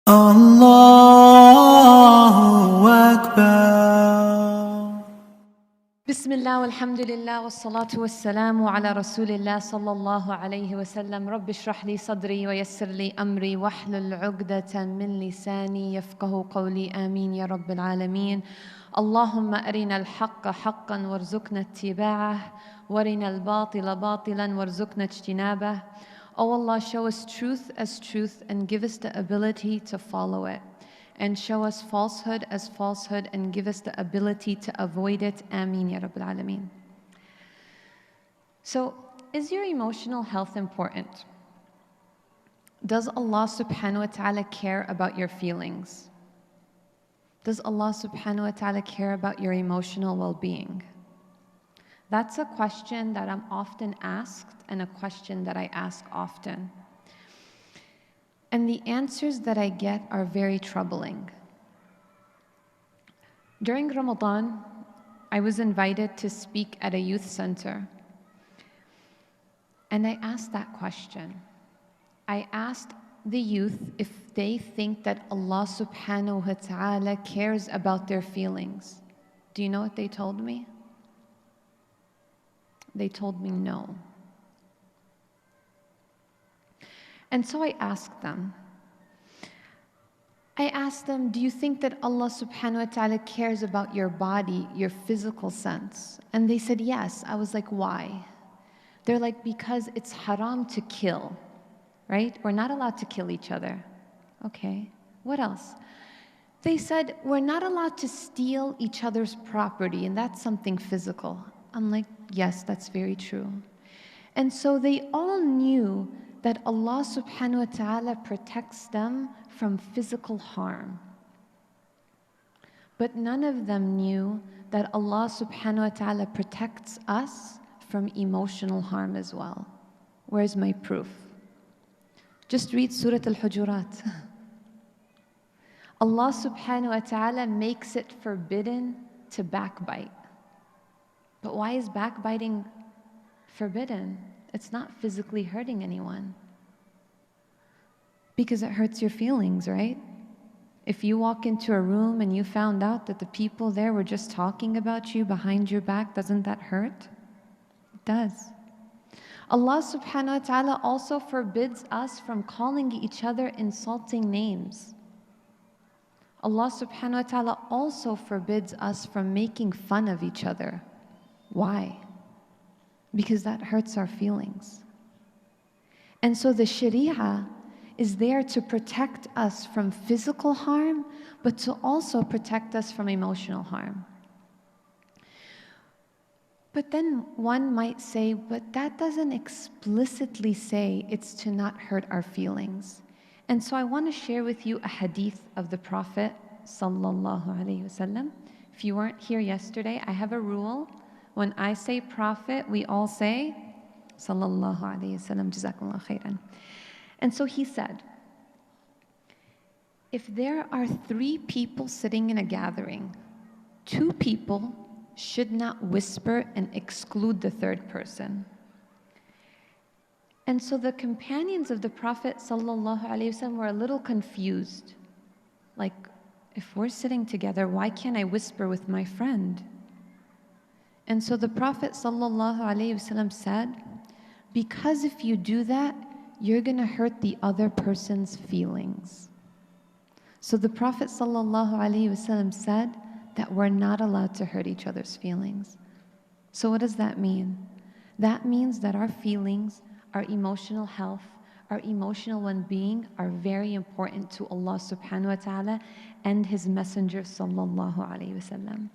Allahu Akbar. Bismillah walhamdulillah wassalatu wassalamu ala rasulillah sallallahu alayhi wa sallam. Rabbi shrah li sadri wa yassir li amri wahlul 'uqdatan min lisani yafqahu qawli. Ameen ya rabbil alameen. Allahumma arina al-haqqa haqqan warzuqna ittiba'ah wa arina al-batila batilan warzuqna ijtinabah. O Allah, show us truth as truth and give us the ability to follow it. And show us falsehood as falsehood and give us the ability to avoid it. Ameen ya Rabbil Alameen. So, is your emotional health important? Does Allah subhanahu wa ta'ala care about your feelings? Does Allah subhanahu wa ta'ala care about your emotional well-being? That's a question that I'm often asked and a question that I ask often. And the answers that I get are very troubling. During Ramadan, I was invited to speak at a youth center. And I asked that question. I asked the youth if they think that Allah subhanahu wa ta'ala cares about their feelings. Do you know what they told me? They told me no. And so I asked them, do you think that Allah subhanahu wa ta'ala cares about your body, your physical sense? And they said yes. I was like, why? They're like, because it's haram to kill, right? We're not allowed to kill each other. Okay, what else? They said, we're not allowed to steal each other's property, and that's something physical. I'm like, yes, that's very true. And so they all knew that Allah subhanahu wa ta'ala protects them from physical harm. But none of them knew that Allah subhanahu wa ta'ala protects us from emotional harm as well. Where's my proof? Just read Surah Al-Hujurat. Allah subhanahu wa ta'ala makes it forbidden to backbite. But why is backbiting forbidden? It's not physically hurting anyone. Because it hurts your feelings, right? If you walk into a room and you found out that the people there were just talking about you behind your back, doesn't that hurt? It does. Allah subhanahu wa ta'ala also forbids us from calling each other insulting names. Allah subhanahu wa ta'ala also forbids us from making fun of each other. Why? Because that hurts our feelings. And so the Sharia is there to protect us from physical harm, but to also protect us from emotional harm. But then one might say, but that doesn't explicitly say it's to not hurt our feelings. And so I want to share with you a hadith of the Prophet sallallahu alaihi wasallam. If you weren't here yesterday, I have a rule. When I say Prophet, we all say, Sallallahu Alaihi Wasallam, Jazakumullah khairan. And so he said, if there are 3 people sitting in a gathering, 2 people should not whisper and exclude the 3rd person. And so the companions of the Prophet Sallallahu Alaihi Wasallam were a little confused. Like, if we're sitting together, why can't I whisper with my friend? And so the Prophet ﷺ said, because if you do that, you're going to hurt the other person's feelings. So the Prophet ﷺ said that we're not allowed to hurt each other's feelings. So what does that mean? That means that our feelings, our emotional health, our emotional well-being are very important to Allah subhanahu wa ta'ala and His Messenger sallallahu alayhi wa sallam.